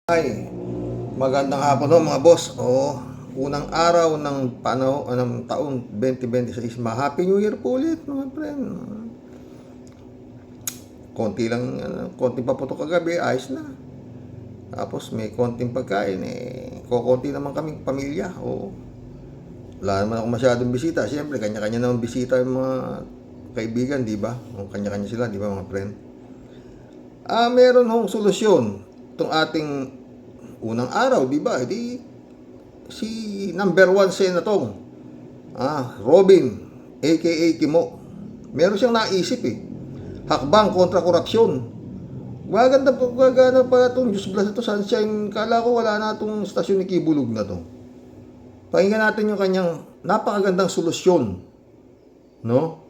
Ay, magandang hapon ho mga boss. Unang araw ng taon 2026. Happy New Year po ulit mga friend. Konti lang, konting paputok kagabi, ayos na. Tapos may konting pagkain, kukunti naman kaming pamilya. Wala naman ako masyadong bisita. Siyempre, kanya-kanya naman bisita yung mga kaibigan, di ba? Kanya-kanya sila, di ba mga friend? Meron hong solusyon itong ating unang araw, di ba? Si number 1 senatong Robin aka Kimo, meron siyang naisip hakbang kontra korupsyon. Maganda pa itong Diyos bless ito, sunshine. Kala ko wala na itong stasyon ni Kibulog na to. Pakinggan natin yung kanyang napakagandang solusyon, no?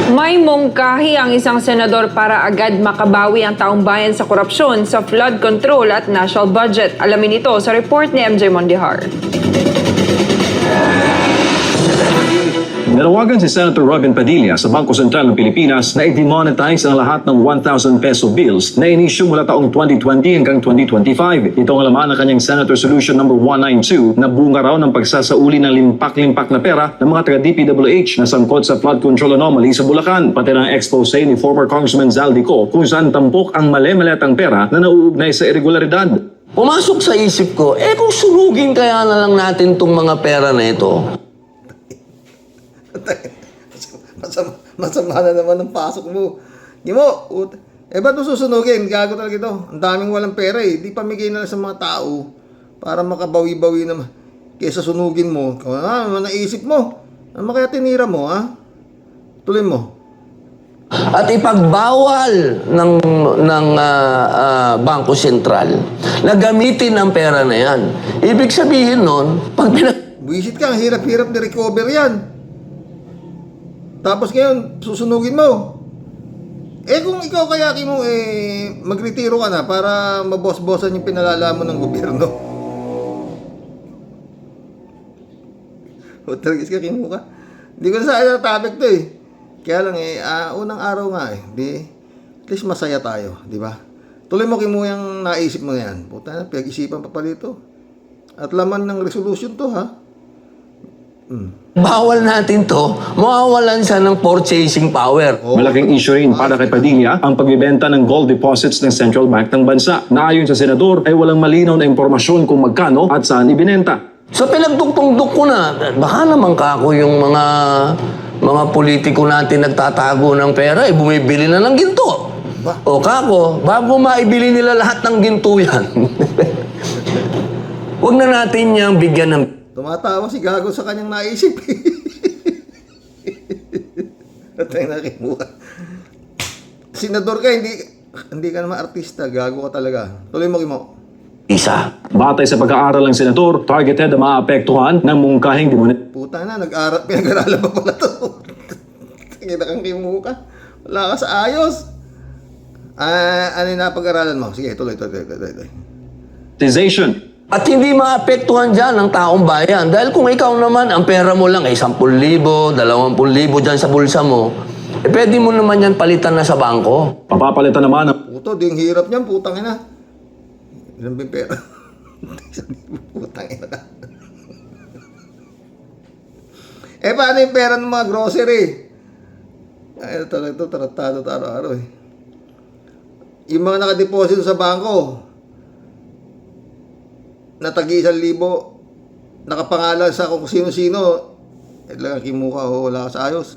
May mungkahi ang isang senador para agad makabawi ang taong bayan sa korupsyon sa flood control at national budget. Alamin ito sa report ni MJ Mondihar. Nanawagan si Senator Robin Padilla sa Bangko Sentral ng Pilipinas na i-demonetize ang lahat ng 1,000 peso bills na inisyu mula taong 2020 hanggang 2025. Ito ang laman ng kanyang Senator Solution No. 192 na bunga raw ng pagsasauli ng limpak-limpak na pera ng mga taga-DPWH na sangkot sa flood control anomaly sa Bulacan. Pati ng expose ni former Congressman Zaldico kung saan tampok ang mali-maletang pera na nauugnay sa irregularidad. Pumasok sa isip ko, kung sunugin kaya na lang natin tong mga pera na ito. Masama na naman ang pasok mo. Ba't mo susunugin? Gago talaga ito. Ang daming walang pera Di pamigay na lang sa mga tao para makabawi-bawi naman. Kesa sunugin mo. Naisip mo. Ano kaya tinira mo, Tuloy mo. At ipagbawal ng Bangko Sentral na gamitin ang pera na yan. Ibig sabihin nun, pag Buisit ka, hirap-hirap na recover yan. Tapos ngayon, susunugin mo. Kung ikaw kaya mo, magretiro ka na para mabos-bosan yung pinalala mo ng gobyerno. Talagas ka, Kimo ka. Hindi ko na sa topic to Kaya lang unang araw nga at least masaya tayo, di ba? Tuloy mo, Kimo, yung naisip mo na yan. Puta na, pinag-isipan pa pala ito. At laman ng resolution to, bawal natin to, mawawalan siya ng purchasing power. Malaking issue rin para kay Padilla ang pagbibenta ng gold deposits ng Central Bank ng bansa na ayon sa senador ay walang malinaw na impormasyon kung magkano at saan ibinenta. So pinagduktong-duk ko na, baka naman kako yung mga politiko natin nagtatago ng pera, bumibili na ng ginto. O kako, bago maibili nila lahat ng ginto yan, huwag na natin niyang bigyan ng... Tumatawa si Gago sa kanyang naisip. At ay nakimuha. Senador ka, hindi ka naman artista. Gago ka talaga. Tuloy mo, Kimo. Isa. Batay sa pag-aaral ng senador, targeted na maapektuhan ng mungkahing Puta na, pinag-aralan pa pala to. Kita kang Kimo ka. Wala ka sa ayos. Ano yung napag-aralan mo? Sige, tuloy. demonetization. At hindi maapektuhan dyan ang taong bayan. Dahil kung ikaw naman, ang pera mo lang ay 10,000, 20,000 dyan sa bulsa mo, pwede mo naman yan palitan na sa bangko. Papapalitan naman ang Puto, ding hirap niyan, putang ina. Ilang ba yung pera? Putang ina. Paano yung pera ng mga grocery? Ito, tratado araw-araw Yung mga nakadeposito sa bangko, na tagi 1,000, nakapangalan sa kung sino-sino, lang kimuha, wala ka sa ayos.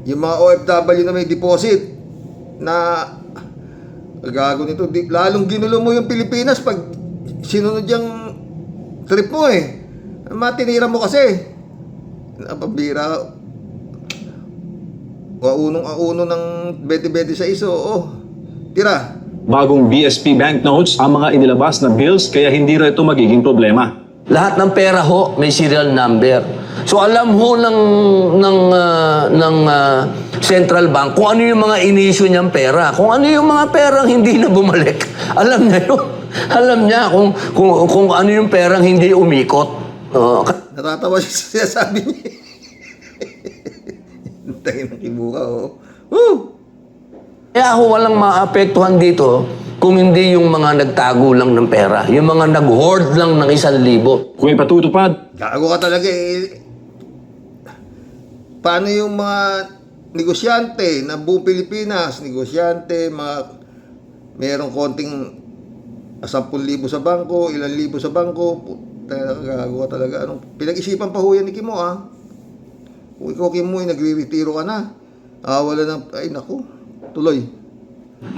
Yung mga OFW na may deposit, na gago nito, lalong ginulo mo yung Pilipinas pag sinunod yung trip mo matinira mo kasi. Napabira, auno ng 2026, tira. bagong BSP banknotes ang mga inilabas na bills kaya hindi rin ito magiging problema. Lahat ng pera ho, may serial number. So alam ho ng Central Bank kung ano yung mga in-issue niyang pera. Kung ano yung mga perang hindi na bumalik. Alam niya yun. Alam niya kung ano yung perang hindi umikot. Natatawa siya sabi niya. Tangin ng kibuka, Kaya ako walang maapektuhan dito kung hindi yung mga nagtago lang ng pera, yung mga nag-hoard lang ng 1,000. Kung ipatutupad, Gago ka talaga eh. Paano yung mga negosyante na buong Pilipinas, negosyante, merong konting 10,000 sa bangko, ilang libo sa bangko, gago ka talaga. Pinag-isipan pa ho yan ni Kimo, ah. Kung ikaw, Kimo, nagre-retiro ka na. Wala na, ay naku, tuloy.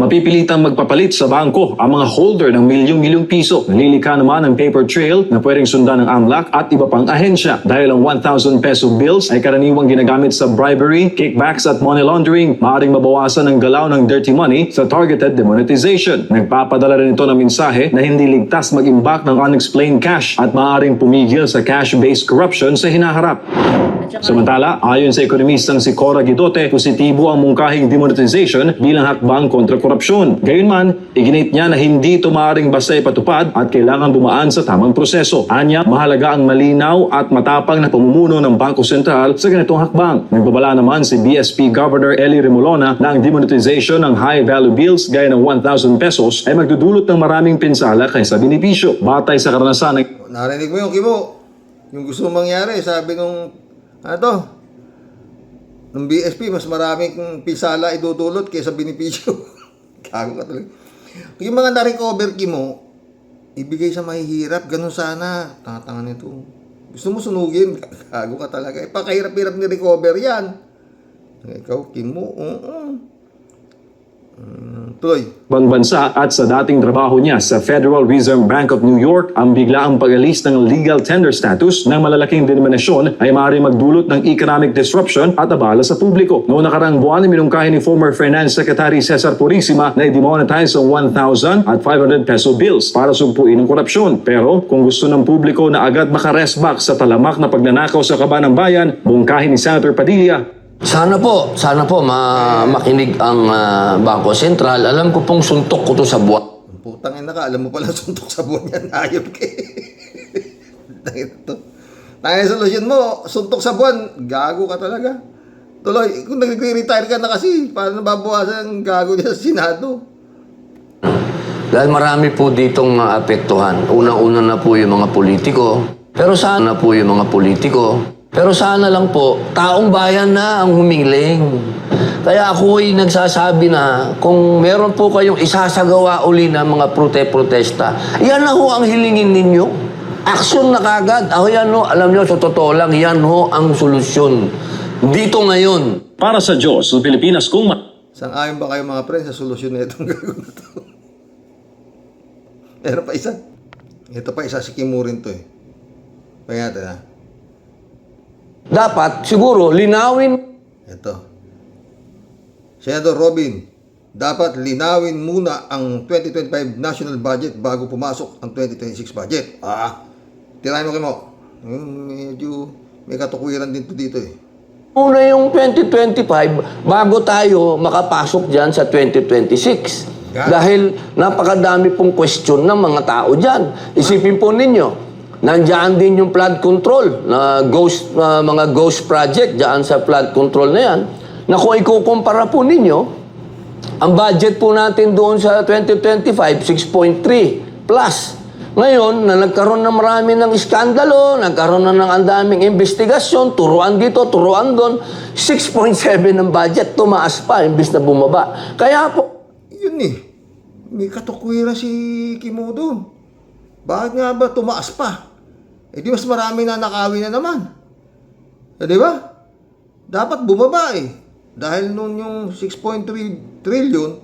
mapipilitang magpapalit sa bangko ang mga holder ng milyong-milyong piso. Nalilikha naman ang paper trail na pwedeng sundan ng AMLAC at iba pang ahensya dahil ang 1,000 peso bills ay karaniwang ginagamit sa bribery, kickbacks at money laundering. Maaring mabawasan ang galaw ng dirty money sa targeted demonetization. Nagpapadala rin ito ng mensahe na hindi ligtas mag-imbak ng unexplained cash at maaring pumigil sa cash-based corruption sa hinaharap. Samantala, ayon sa ekonomistang si Cora Guidote, positibo ang mungkahing demonetization bilang hakbang kontra korupsyon. Gayunman, iginit niya na hindi ito maaaring basta ipatupad at kailangan bumaan sa tamang proseso. Anya, mahalaga ang malinaw at matapang na pamumuno ng Bangko Sentral sa ganitong hakbang. Nagbabala naman si BSP Governor Eli Remolona na ang demonetization ng high-value bills gaya ng 1,000 pesos ay magdudulot ng maraming pinsala kaysa benepisyo. Batay sa karanasan ng Narinig mo yung Kimo? Yung gusto mangyari, sabi nung nung BSP, mas maraming pisala idudulot kaysa benepisyo. Gago ka talaga. Yung mga na-recover, Kimo, ibigay sa mahihirap, ganun sana. Tanga nito. Gusto mo sunugin, gago ka talaga. Pakahirap-hirap ni recover yan. Ikaw, Kimo, tuloy. ibang bansa at sa dating trabaho niya sa Federal Reserve Bank of New York, ang biglaang pag-alis ng legal tender status ng malalaking denominasyon ay maaaring magdulot ng economic disruption at abala sa publiko. Noong nakarang buwan, minungkahi ni former Finance Secretary Cesar Purisima na i-demonetize ang 1,000 at 500 peso bills para sugpuin ang korupsyon. Pero kung gusto ng publiko na agad maka-restback sa talamak na pagnanakaw sa kaban ng bayan, bungkahi ni Senator Padilla, Sana po makinig ang Bangko Sentral. Alam ko pong suntok ko to sa buwan. Putang ina ka, alam mo pala suntok sa buwan yan. Ayop ka eh. Tangin solusyon mo, suntok sa buwan, gago ka talaga. Tuloy, kung nag-retire ka na kasi, paano nababawasan ang gago niya sa Senado? Dahil marami po ditong apektuhan. Una-una na po yung mga politiko. Pero sana lang po, taong bayan na ang humiling. Kaya ako ay nagsasabi na kung meron po kayong isasagawa uli ng mga protesta, yan na ho ang hilingin ninyo. Action na kagad. Ako yan ho, alam nyo, sa totoo lang, yan ho ang solusyon. Dito ngayon. para sa Diyos sa Pilipinas kung Sang-ayon ba kayo mga friends sa solusyon na itong gago na to? Meron pa isa. Ito pa isa, si Kimo rin to eh. Pagkata na. Dapat, siguro, linawin. Ito. Senador Robin, dapat linawin muna ang 2025 national budget bago pumasok ang 2026 budget. Tirahin mo Kimo. Medyo may katukuran din to dito eh. Muna yung 2025 bago tayo makapasok dyan sa 2026. Dahil napakadami pong question ng mga tao dyan. Isipin po ninyo, nandiyan din yung flood control na mga ghost project dyan sa flood control na yan, na kung ikukumpara po ninyo, ang budget po natin doon sa 2025, 6.3 plus. Ngayon, na nagkaroon na marami ng iskandalo, nagkaroon na ng andaming investigasyon, turuan dito, turuan doon, 6.7 ang budget, tumaas pa, imbis na bumaba. Kaya po, Yun eh. May katukuran si Kimo doon. Bakit nga ba tumaas pa? Di mas marami na nakawin na naman. Di ba? Dapat bumaba eh. Dahil noon yung 6.3 trillion,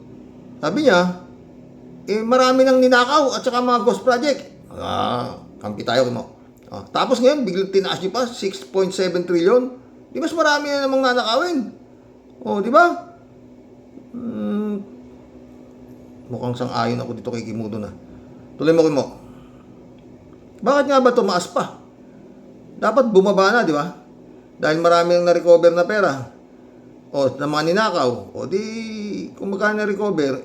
sabi niya, marami nang ninakaw at saka mga ghost project. Kampi tayo Kimo. Tapos ngayon, biglang tinaas niyo pa, 6.7 trillion. Di mas marami na namang nanakawin. Di ba? Mukhang sang-ayon ako dito kay Kimo doon. Tuloy mo Kimo. Bakit nga ba tumaas pa? Dapat bumaba na, di ba? Dahil marami nang na-recover na pera. Na mga ninakaw. Di, kung magkano na-recover,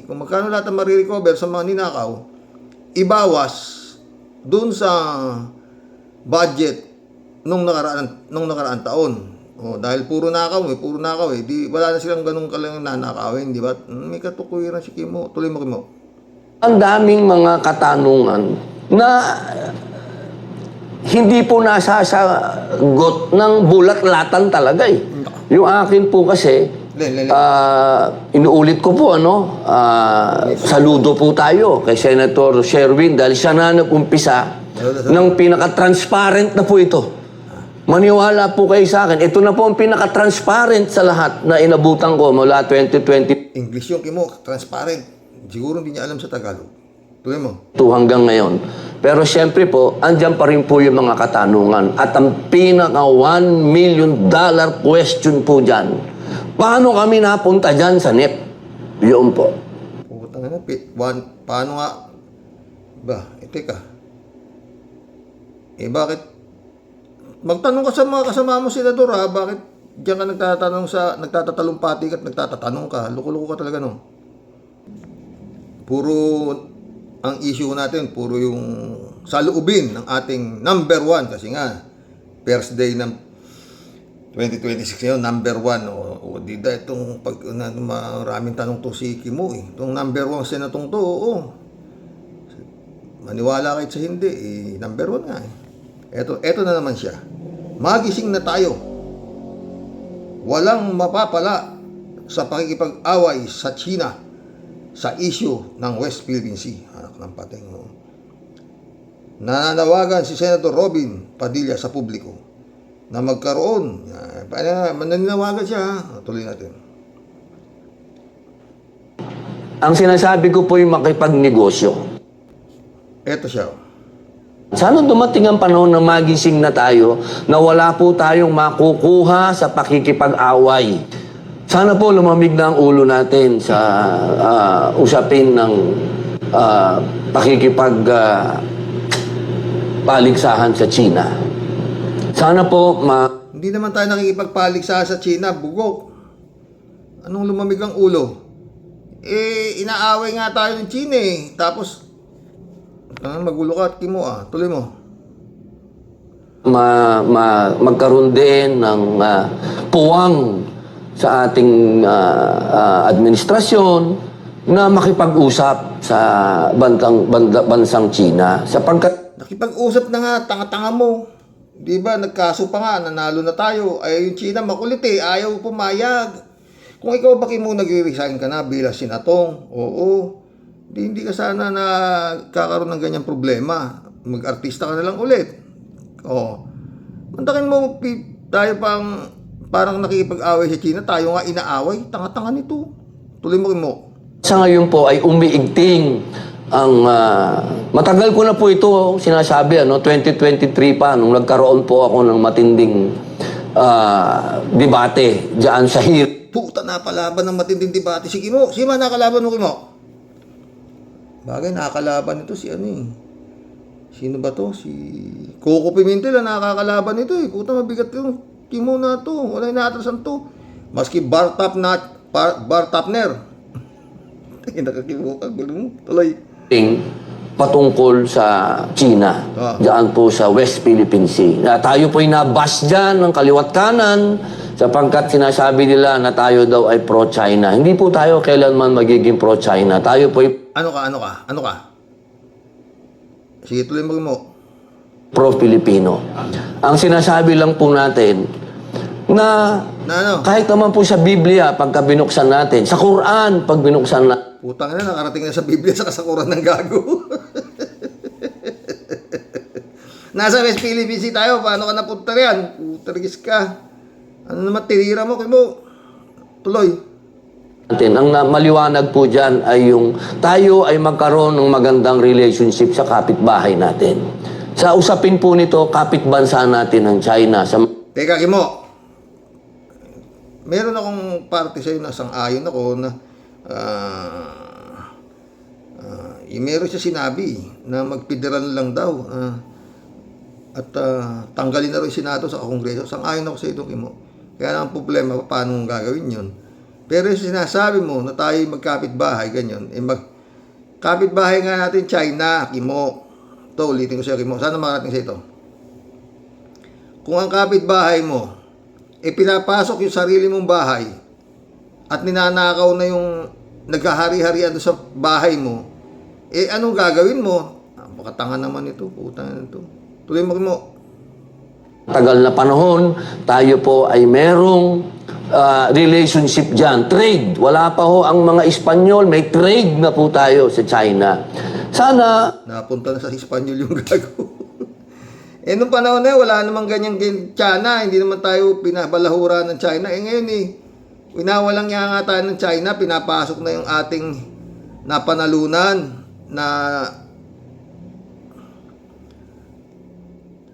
kung magkano lahat ang marirecover sa mga ninakaw, ibawas dun sa budget nung nakaraan taon. Dahil puro nakaw eh. Di, wala na silang ganun kalang nanakawin, di ba? May katukuyan si Kimo. Tuloy mo, Kimo. Ang daming mga katanungan na hindi po nasasagot ng bulat-latan talaga eh. Yung akin po kasi, inuulit ko po, saludo po tayo kay Senator Sherwin dahil siya na nag-umpisa ng pinaka-transparent na po ito. Maniwala po kayo sa akin, ito na po ang pinaka-transparent sa lahat na inabutan ko mula 2020 English yung Kimo, transparent. Siguro hindi niya alam sa Tagalog. Tuloy mo. hanggang ngayon. Pero siyempre po, andyan pa rin po yung mga katanungan. At ang pinaka $1 million question po dyan, paano kami napunta dyan sa NEP? Yun po. Putang ina, paano nga? Teka. Bakit? Magtanong ka sa mga kasama mo, Senador, ha? Bakit diyan ka nagtatalumpati ka at nagtatatanong ka? Loko-loko ka talaga, no? Puro, ang issue natin, puro yung saloobin ng ating number 1. Kasi nga, first day ng 2026 ngayon, number 1. Dida, itong maraming tanong to si Kimo, eh. Itong number 1 senatong to, maniwala kayo sa hindi, number 1 nga, eh. Eto na naman siya. Magising na tayo. Walang mapapala sa pakikipag-away sa China sa issue ng West Philippine Sea. Anak ng pating. Nananawagan si Senator Robin Padilla sa publiko na magkaroon. Mananawagan siya. Tuloy natin. Ang sinasabi ko po yung makipagnegosyo. Eto siya. Sana dumating ang panahon na magising na tayo na wala po tayong makukuha sa pakikipag-away. Sana po lumamig na ang ulo natin sa usapin ng paligsahan sa China. Sana po Hindi naman tayo nakikipagpaligsahan sa China, bugok. Anong lumamig ang ulo? Inaaway nga tayo ng China eh. Tapos, magulo ka at Kimo tuloy mo. magkaroon din ng puwang sa ating administrasyon na makipag-usap sa bansang China sapagkat Nakipag-usap na nga, tanga-tanga mo. Di ba, nagkaso pa nga, nanalo na tayo. Ay, yung China makulit eh, ayaw pumayag. Kung ikaw ba Kimo nag-resign ka na bilang senatong, hindi ka sana kakaroon ng ganyang problema. Mag-artista ka na lang ulit. Mantakin mo, tayo parang nakikipag-away sa China, tayo nga inaaway. Tanga-tanga nito. Tuloy mo Kimo. sa ngayon po ay umiigting ang matagal ko na po ito sinasabi 2023 pa nung nagkaroon po ako ng matinding debate diyan sa hearing. Puta na palaban ng matinding debate si Kimo. Sino man nakalaban mo Kimo? Bagay nakakalaban ito si Sino ba to? Si Coco Pimentel ang nakakalaban nito eh. Puta mabigat yung Kimo na to. Wala inaatrasan to. Maski bar Tapner. Nakakimo ka gulo mo. Tuloy. Patungkol sa China, diyan po sa West Philippine Sea. Tayo po'y nabas dyan ng kaliwat kanan sapagkat sinasabi nila na tayo daw ay pro-China. Hindi po tayo kailanman magiging pro-China. Tayo po'y Ano ka? Sige, tuloy mo. pro-Filipino. Ang sinasabi lang po natin na kahit naman po sa Biblia pagka binuksan natin, sa Quran pag binuksan natin, Putang na, nakarating na sa Biblia sa kasakuran ng gago. Nasa West Philippine Sea tayo, paano ka napunta riyan? Putargis ka. Ano naman tinira mo, Kimo? Tuloy. ang maliwanag po dyan ay yung tayo ay magkaroon ng magandang relationship sa kapitbahay natin. Sa usapin po nito, kapitbansa natin ng China. Teka, Kimo. Meron akong parte sa'yo na sang-ayon ako na meron siya sinabi na mag-federal lang daw at tanggalin na rin yung Senado sa Kongreso. Sang-ayon ako sa ito, Kimo. Kaya lang ang problema, paano gagawin yun? Pero yung sinasabi mo na tayo magkapit-bahay, ganyan, kapit-bahay nga natin China, Kimo. Ito, ulitin ko sa'yo, Kimo. Sana makarating sa ito. Kung ang kapit-bahay mo pinapasok yung sarili mong bahay at ninanakaw na yung naghahari-harian doon sa bahay mo, anong gagawin mo? Napakatanga naman ito, putang ina ito. Tuloy mo. Tagal na panahon, tayo po ay merong relationship dyan. Trade. Wala pa ho ang mga Espanyol. May trade na po tayo sa China. Sana Napunta na sa Espanyol yung gago. Nung panahon na yun, wala namang ganyang China. Hindi naman tayo pinabalahura ng China. Ngayon winawalang niya nga tayo ng China. Pinapasok na yung ating napanalunan na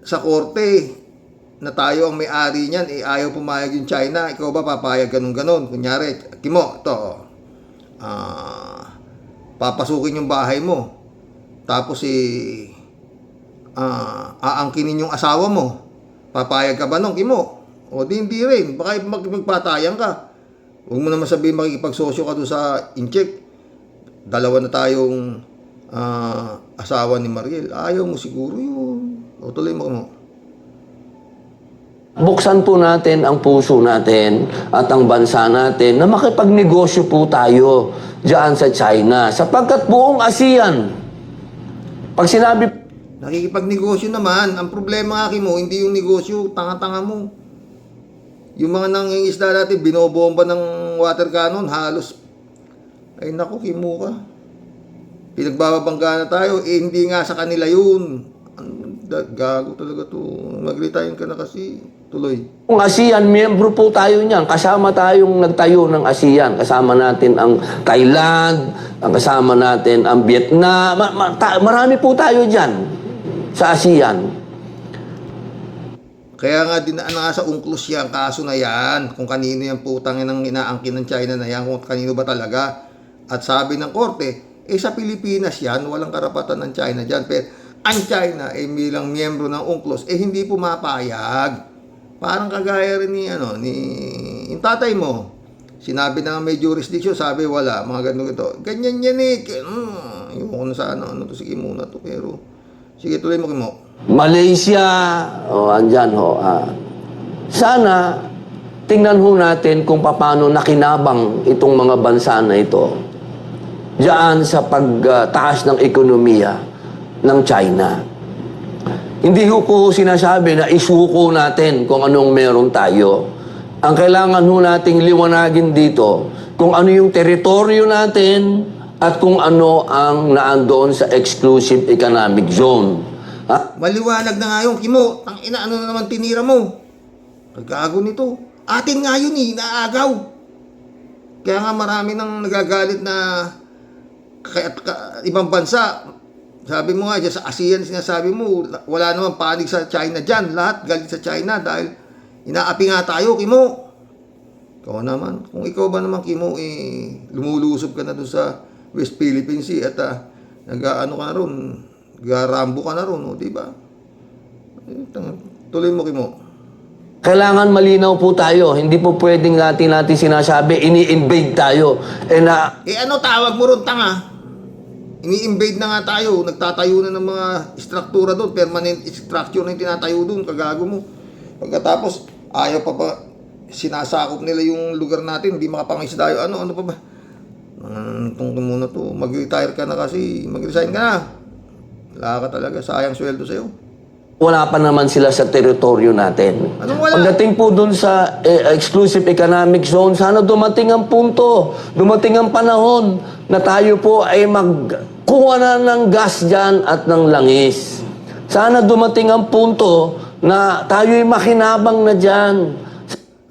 sa korte na tayo ang may-ari niyan, ayaw pumayag yung China. Ikaw ba papayag ganun-ganon? Kunyari, Kimo, ito, papasukin yung bahay mo. Tapos aangkinin yung asawa mo. Papayag ka ba nung, Kimo? O hindi rin. Baka magpatayang ka. Huwag mo naman sabihin makikipagsosyo ka doon sa incheck. Dalawa na tayong asawa ni Mariel. Ayaw mo siguro yun. O tuloy mo. buksan po natin ang puso natin at ang bansa natin na makipagnegosyo po tayo diyan sa China. Sapagkat buong ASEAN, pag sinabi Nakikipagnegosyo naman. Ang problema nga mo, hindi yung negosyo, tanga-tanga mo. Yung mga nangingisda natin, binobomba ng water cannon, halos. Ay naku, Kimo ka. Pinagbabangga na tayo, hindi nga sa kanila yun. Gago talaga to. Mag-retire ka na kasi. Tuloy. Kung ASEAN, miyembro po tayo niyan. Kasama tayong nagtayo ng ASEAN. Kasama natin ang Thailand, kasama natin ang Vietnam. Marami po tayo dyan sa ASEAN. Kaya nga dinaan nga sa UNCLOS yan, kaso na yan. Kung kanino yung putang ng inaangkin ng China na yan, kung kanino ba talaga. At sabi ng korte, sa Pilipinas yan, walang karapatan ng China dyan. Pero ang China, bilang miyembro ng UNCLOS, hindi pumapayag. Parang kagaya rin ni yung tatay mo. Sinabi na may jurisdiction, sabi wala, mga ganun ito. Ganyan yan yung kung saan, to, sige muna to, pero sige, tuloy mo, Kimo. Malaysia, andyan ho. Sana, tingnan ho natin kung paano nakinabang itong mga bansa na ito diyan sa pagtaas ng ekonomiya ng China. Hindi ho ko sinasabi na isuko natin kung anong meron tayo. Ang kailangan ho nating liwanagin dito kung ano yung teritoryo natin at kung ano ang naandoon sa exclusive economic zone. Maliwanag na nga yung, Kimo. Ang ina, ano na naman tinira mo? Nagkago nito. Atin nga yun naagaw. Kaya nga marami nang nagagalit na ibang bansa. Sabi mo nga, dyan sa ASEAN, sinasabi mo, wala naman panig sa China dyan. Lahat galit sa China dahil inaapi nga tayo, Kimo. Ikaw naman. Kung ikaw ba naman, Kimo, lumulusob ka na doon sa West Philippine Sea at nag-ano ka na ron, nag-rambo ka na ron, di ba? Tuloy mo, Kimo. Kailangan malinaw po tayo. Hindi po pwedeng natin sinasabi, ini-invade tayo. Ano tawag mo ron, tanga? Ini-invade na nga tayo. Nagtatayo na ng mga struktura doon. Permanent structure na yung tinatayo doon. Kagago mo. Pagkatapos, ayaw pa ba sinasakop nila yung lugar natin. Hindi makapangisda tayo. Ano pa ba? Tungtong muna to. Mag-retire ka na kasi. Mag-resign ka na. Wala ka talaga. Sayang sweldo sa'yo. Wala pa naman sila sa teritoryo natin. Anong wala? Pagdating po dun sa exclusive economic zone, sana dumating ang punto, dumating ang panahon na tayo po ay magkuha na ng gas dyan at ng langis. Sana dumating ang punto na tayo ay makinabang na dyan.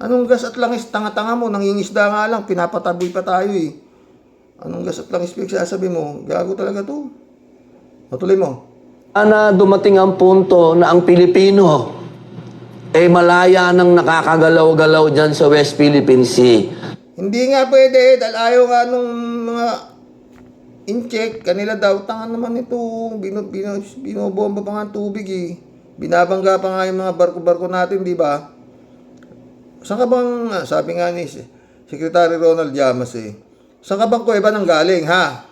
Anong gas at langis? Tanga-tanga mo. Nangingisda nga lang. Pinapataboy pa tayo Anong gas at langis sasabi mo? Gago talaga to. Tuloy mo. Sana dumating ang punto na ang Pilipino ay malaya nang nakakagalaw-galaw dyan sa West Philippine Sea. Hindi nga pwede dahil ayaw nga nung mga in-check. Kanila daw, tanga naman ito. Binobomba pa nga ang tubig Binabangga pa nga yung mga barko-barko natin, di ba? Saan ka bang, sabi nga ni Secretary Ronald Llamas saan ka bang kuweba nang galing, ha?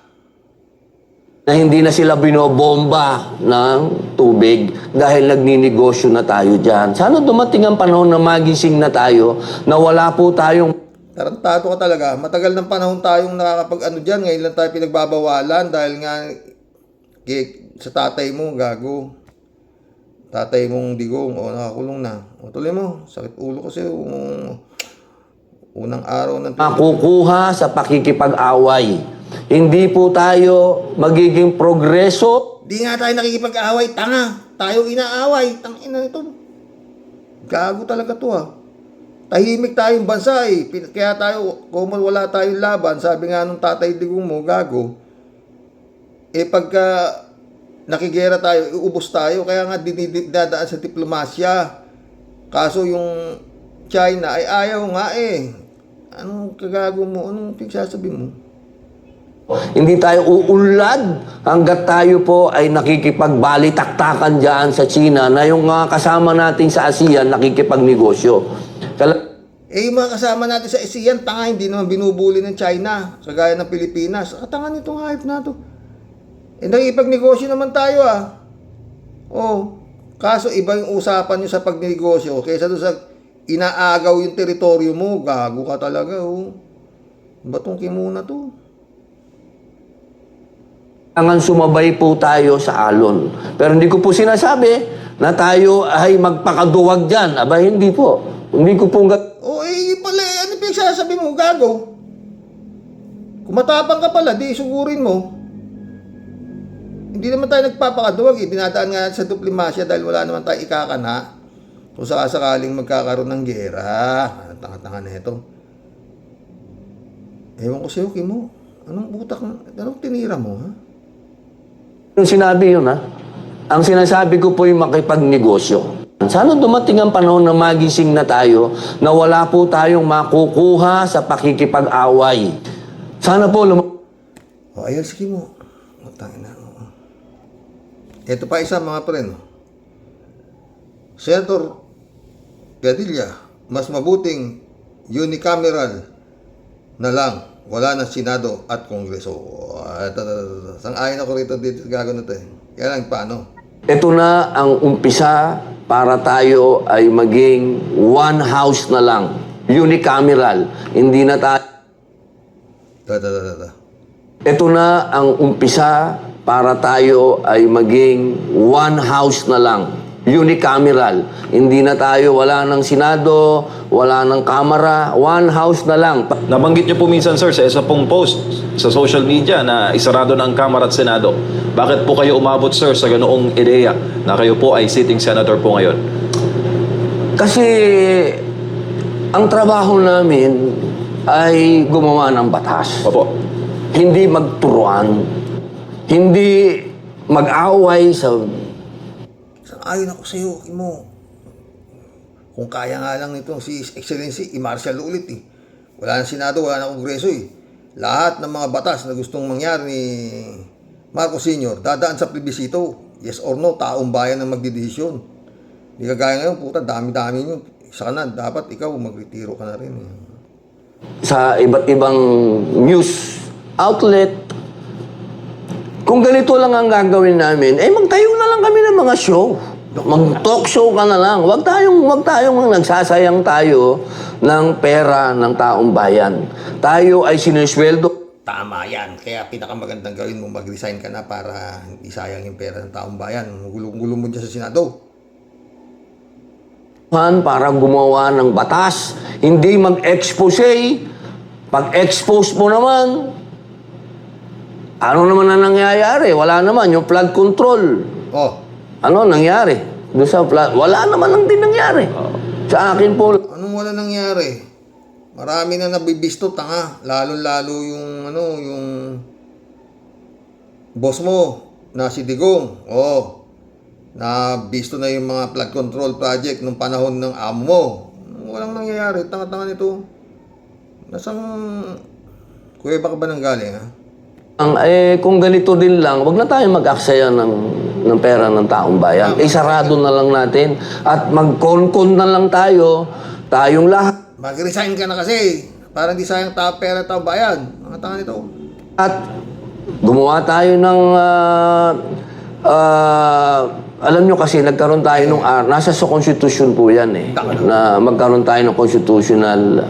na hindi na sila binobomba ng tubig dahil nagninegosyo na tayo dyan. Sana dumating ang panahon na magising na tayo na wala po tayong Tarantado ka talaga. Matagal ng panahon tayong nakakapag-ano dyan. Ngayon lang tayo pinagbabawalan dahil nga sa tatay mo, gago. Tatay mong digong, nakakulong na. Tuloy mo, sakit ulo kasi unang araw ng makukuha sa pakikipag-away. Hindi po tayo magiging progreso. Di nga tayo nakikipag-away, tanga. Tayo inaaway, tangina nito. Gago talaga to Tahimik tayong bansa Kaya tayo, kung wala tayong laban, sabi nga nung tatay digong mo, gago. Pagka nakigera tayo, iubos tayo. Kaya nga dinadaan sa diplomasya. Kaso yung China ay ayaw nga Anong kagago mo? Anong pagsasabi mo? Hindi tayo uunlad hanggat tayo po ay nakikipagbalitaktakan dyan sa China na yung mga kasama natin sa ASEAN nakikipagnegosyo. Yung mga kasama natin sa ASEAN, tanga, hindi naman binubuli ng China, kagaya ng Pilipinas. Tanga nitong hype na to. Nakikipagnegosyo naman tayo kaso iba yung usapan nyo sa pagnegosyo kaysa doon sa inaagaw yung teritoryo mo. Gago ka talaga Batong kimuna to. Kailangan sumabay po tayo sa alon. Pero hindi ko po sinasabi na tayo ay magpakaduwag dyan. Aba, hindi po. Hindi ko po Pala, ano pinagsasabi mo, gago? Kung matapang ka pala, di sugurin mo. Hindi naman tayo nagpapakaduwag Dinadaan nga sa diplomasya dahil wala naman tayo ikakana kung sakasakaling magkakaroon ng gera. Tanga-tanga na ito. Ewan ko sa'yo, Kimo. Anong tinira mo, Yung sinabi yun, Ang sinasabi ko po yung makipagnegosyo. Sana dumating ang panahon na magising na tayo na wala po tayong makukuha sa pakikipag-away. Sana po ayun, sige mo. Tangina. Ito pa isa, mga pre, Senator Padilla, mas mabuting unicameral na lang. Wala ng Senado at Kongreso. Sang-ayon ako rito dito gagawin ito Kaya lang, paano? Ito na ang umpisa para tayo ay maging one house na lang. Unicameral. Hindi na tayo... Ito na ang umpisa para tayo ay maging one house na lang. Unicameral. Hindi na tayo, wala ng Senado, wala ng Kamara, one house na lang. Nabanggit niyo po minsan, sir, sa isa pong post sa social media na isarado na ang Kamara at Senado. Bakit po kayo umabot, sir, sa ganoong ideya na kayo po ay sitting senator po ngayon? Kasi ang trabaho namin ay gumawa ng batas. Opo. Hindi magturuan. Hindi mag-away sa... Sang-ayon ako sa'yo, Kimo. Kung kaya nga lang nito si Excellency, i-martial ulit Wala ng Senado, wala ng Kongreso Lahat ng mga batas na gustong mangyari ni Marcos Sr. dadaan sa plebisito. Yes or no, taong bayan ang magdidesisyon. Hindi kagaya ngayon, puta, dami-dami nyo. Isa ka na, dapat ikaw magretiro ka na rin Sa iba't ibang news outlet. Kung ganito lang ang gagawin namin, magtayo na lang kami ng mga show. Mag-talk show ka na lang. Wag tayong nagsasayang tayo ng pera ng taong bayan. Tayo ay sinisweldo. Tama yan. Kaya pinakamagandang gawin mo, mag-resign ka na para hindi sayang yung pera ng taong bayan. Gulong-gulong mo dyan sa Senado. Para gumawa ng batas. Hindi mag-expose. Pag-expose mo naman, ano naman na nangyayari? Wala naman. Yung flood control. Ano nangyari? Doon sa flood, wala naman ang din nangyari. Sa akin po. Anong wala nangyari? Marami na nabibisto, tanga. Lalo-lalo yung, yung boss mo, na si Digong. Nabisto na yung mga flood control project nung panahon ng amo mo. Walang nangyayari. Tanga-tanga nito. Nasang kuweba ka ba nang galing, Kung ganito din lang, wag na tayo mag-aksaya ng pera ng taong bayan. Sarado na lang natin. At mag-con-con na lang tayo. Tayong lahat. Mag-resign ka na kasi. Para hindi sayang pera ng taong bayan. Mga tanga nito. At Gumawa tayo ng alam nyo kasi nagkaroon tayo nung nasa sa konstitusyon po yan eh, na magkaroon tayo ng constitutional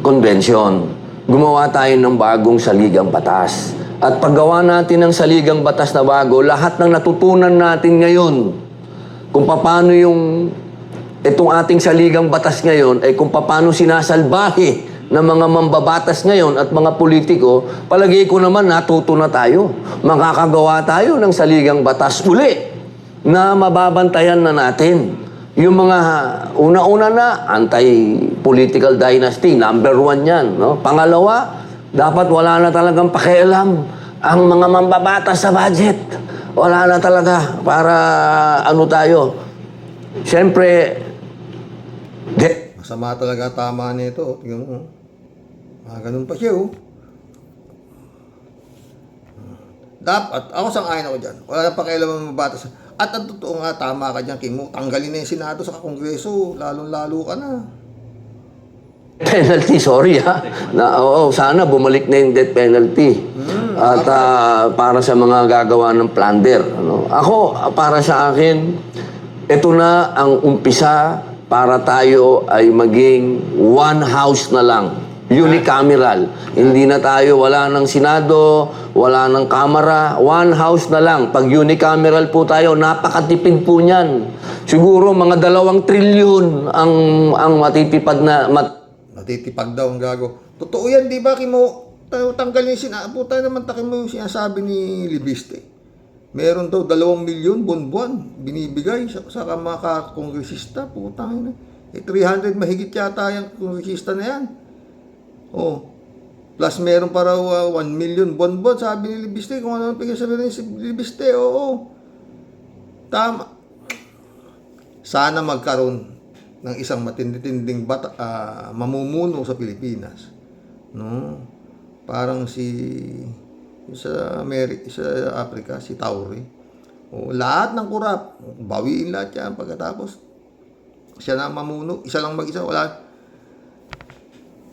convention. Gumawa tayo ng bagong saligang batas. At paggawa natin ng saligang batas na bago, lahat ng natutunan natin ngayon, kung paano itong ating saligang batas ngayon, ay kung paano sinasalbahe ng mga mambabatas ngayon at mga politiko, palagay ko naman natuto na tayo. Makakagawa tayo ng saligang batas uli na mababantayan na natin. Yung mga una-una na, anti-political dynasty, number 1 yan. No? Pangalawa, dapat wala na talagang pakialam ang mga mambabatas sa budget. Wala na talaga para ano tayo. Siyempre, Masama talaga tama nito. Tingnan mo. Ganun pa siya, oh. Dapat, ako sang-ayon ako dyan. Wala na pakialam ang mga batas. At ang totoo nga, tama ka dyan, Kimo. Tanggalin na yung Senado sa Kongreso. Lalong-lalo ka na. penalty, sorry ha. Sana bumalik na yung death penalty. At para sa mga gagawa ng plunder. Ano? Ako, para sa akin, ito na ang umpisa para tayo ay maging one house na lang. Unicameral. Hindi na tayo, wala ng Senado, wala ng Kamara, one house na lang. Pag unicameral po tayo, napakatipid po niyan. Siguro mga 2 trilyon ang matitipad na... Natitipag daw ang gago. Totoo yan, di ba, Kimo? Tanggalin yung puta naman takin mo yung sinasabi ni Libiste. Meron daw 2 milyon buwan-buwan binibigay sa mga kongresista. Putang ina. 300 mahigit yata yung kongresista na yan. Oh. Plus meron para 1 million buwan-buwan, sabi ni Libiste. Kung ano ang pagkasabi ni Libiste, oo. Tama. Sana magkaroon ng isang matinding mamumuno sa Pilipinas. No? Parang sa Africa, si Tauri. O, lahat ng kurap, bawiin lahat yan pagkatapos. Siya na mamuno, isa lang mag-isa, wala.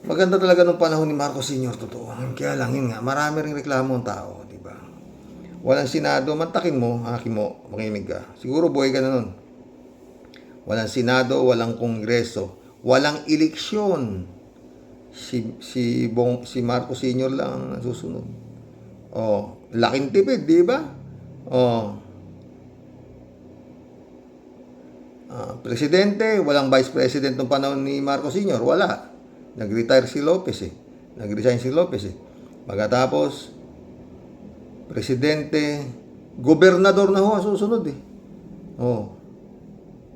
Maganda talaga nung panahon ni Marcos Sr. Totoo. Kaya lang, yun nga, marami ring reklamo ang tao, di ba? Walang Senado, mantakin mo, hakim mo, makinig ka. Siguro buhay ka na nun. Walang Senado, walang Kongreso, walang eleksyon. Si Marcos Sr. lang ang susunod. Oh, laking tipid, di ba? Oh. Presidente, walang vice president ng panahon ni Marcos Sr. Wala. Nag-retire si Lopez eh. Nag-resign si Lopez eh. Pagkatapos, presidente, gobernador na ho ang susunod eh. Oh.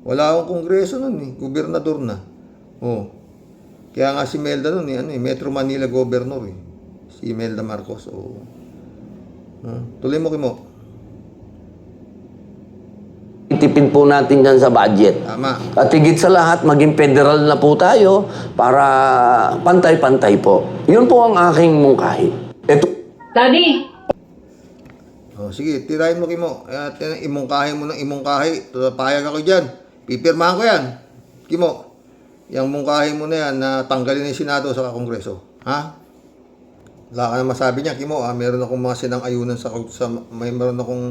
Wala akong kongreso nun eh. Gobernador na. Oh. Kaya nga si Melda nun eh, Metro Manila Governor eh. Si Imelda Marcos. Oh. Tuloy mo, Kimo. Itipin po natin yan sa budget. Tama. At higit sa lahat, maging federal na po tayo para pantay-pantay po. Yun po ang aking mungkahi. Ito. Daddy! Oh, sige, tirahin mo, Kimo. At imungkahi mo ng imungkahi. Payag ako dyan. Pipirmahan ko yan. Kimo, yung mungkahi mo na yan na tanggalin ng Senado sa Kongreso. Ha? Wala ka na masabi niya, Kimo. Meron akong mga sinang-ayunan meron akong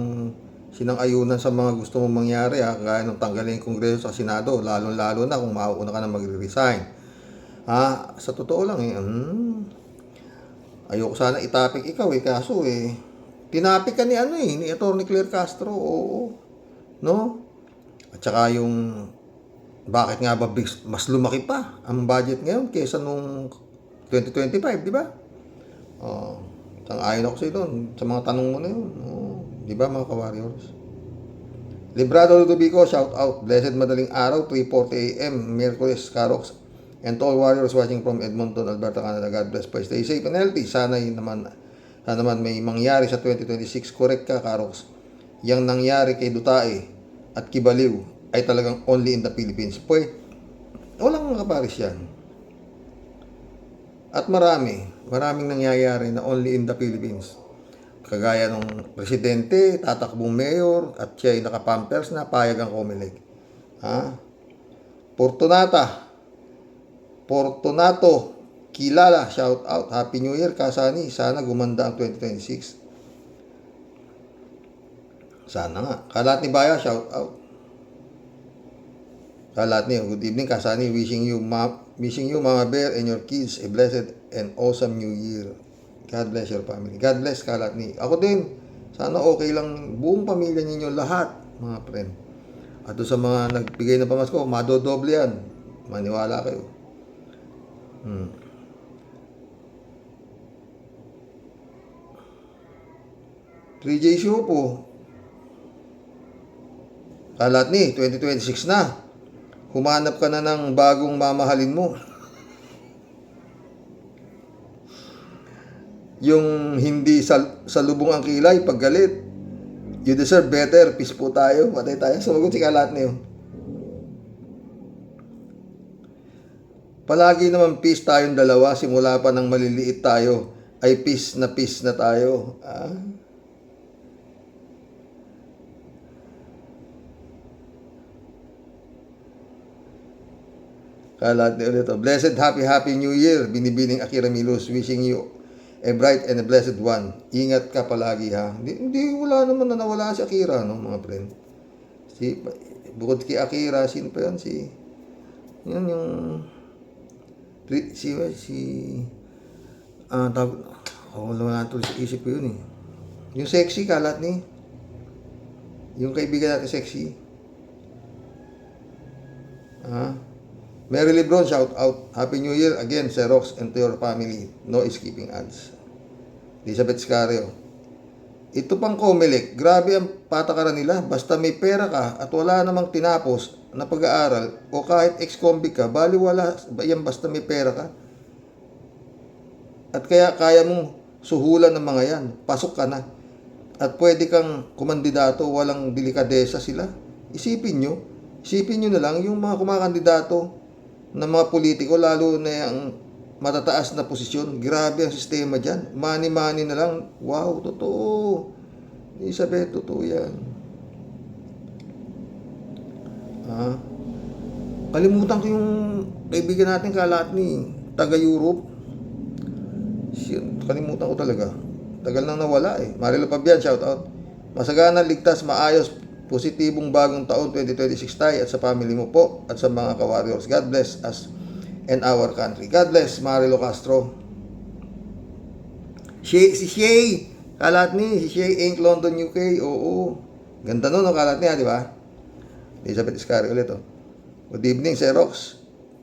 sinang-ayunan sa mga gusto mong mangyari. Kaya nung tanggalin yung Kongreso sa Senado. Lalo-lalo na kung mauuna ka na magre-resign. Sa totoo lang ayoko sana itapik ikaw kaso tinapik ka ni ni Atty. Claire Castro, oo. No? At saka yung bakit nga ba mas lumaki pa ang budget ngayon kaysa nung 2025, di ba? Sang-ayon ako sa ito sa mga tanong mo na yun. Di ba mga ka-warriors? Librado Ludovico, shout out. Blessed madaling araw, 3:40 AM, Miyerkules, Carox. And to all warriors watching from Edmonton, Alberta, Canada. God bless po. Stay safe and healthy. Sana naman may mangyari sa 2026. Correct ka, Carox. Yang nangyari kay Dutae at Kibaliw ay talagang only in the Philippines. Walang kaparis yan. At maraming nangyayari na only in the Philippines. Kagaya ng presidente, tatakbong mayor, at siya ay nakapampers na payag ang Comelec. Fortunato Kilala, shout out. Happy New Year, Kasani. Sana gumanda ang 2026. Sana nga. Kalat ni Baya, shout out. Kalat ni, good evening, Kasani. Wishing you, Mama Bear, and your kids a blessed and awesome New Year. God bless your family. God bless, Kalat ni. Ako din. Sana okay lang buong pamilya ninyo lahat, mga friend. At doon sa mga nagbigay ng pamasko, madodoble yan. Maniwala kayo. 3J show po. Kalat ni, 2026 na. Humanap ka na ng bagong mamahalin mo. Yung hindi salubong ang kilay, paggalit. You deserve better. Peace po tayo. Patay tayo. Sumagot si Kalat ni. Palagi naman peace tayong dalawa. Simula pa ng maliliit tayo, ay peace na tayo. Kalat ni ulit. Blessed, happy New Year. Binibining Akira Milos. Wishing you a bright and a blessed one. Ingat ka palagi, ha. Hindi wala naman na nawala si Akira, no, mga friend. Bukod kay Akira, sino pa yan? Yan yung... wala na ito sa isip ko yun, eh. Yung sexy, Kalat ni. Yung kaibigan natin sexy. Mary Lebron, shout out. Happy New Year again, Xerox, and to your family. No skipping ads. Elizabeth Scario. Ito pang Comelec. Grabe ang patakaran nila. Basta may pera ka at wala namang tinapos na pag-aaral o kahit ex-convict ka, baliwala yan basta may pera ka. At kaya mong suhulan ng mga yan. Pasok ka na. At pwede kang kumandidato, walang delikadesa sila. Isipin nyo na lang yung mga kumakandidato ng mga politiko, lalo na yung matataas na posisyon. Grabe ang sistema dyan. Money na lang. Wow, totoo. Elizabeth, totoo yan. Kalimutan ko yung kaibigan natin Kalat ni taga-Europe. Kalimutan ko talaga. Tagal nang nawala eh. Marilo Pabian, shout out. Masagana, ligtas, maayos, positibong bagong taon 2026 tayo at sa family mo po at sa mga ka-warriors. God bless us and our country. God bless, Marilo Castro. Si Shay, Kalat ni, si Shay Inc. London, UK. Oo. Ganda nun, no, Kalat niya, di ba? Elizabeth Iscari ulit, oh. Good evening, Xerox.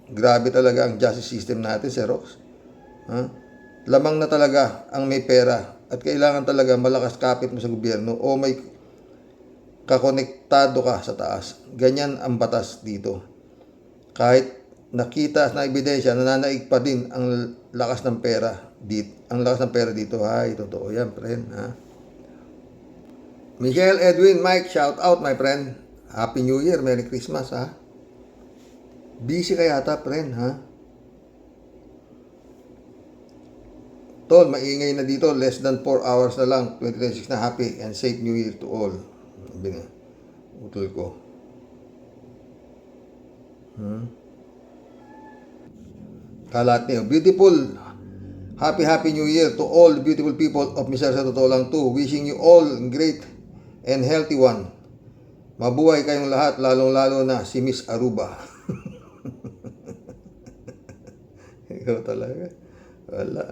Grabe talaga ang justice system natin, Xerox. Lamang na talaga ang may pera at kailangan talaga malakas kapit mo sa gobyerno o may kakonektado ka sa taas. Ganyan ang batas dito. Kahit nakita na ebidensya, nananaig pa din ang lakas ng pera dito. Ang lakas ng pera dito. Ay, totoo yan, friend. Michelle, Edwin, Mike, shout out, my friend. Happy New Year, Merry Christmas, ha. Busy ka yata, friend, ha. Tol, maingay na dito. Less than 4 hours na lang. 2026 na. Happy and safe New Year to all. Utol ko. Kalat niyo. Beautiful. Happy New Year to all the beautiful people of Mr. Sa totoo lang too. Wishing you all great and healthy one. Mabuhay kayong lahat, lalong-lalo na si Miss Aruba. Ikaw talaga. Wala.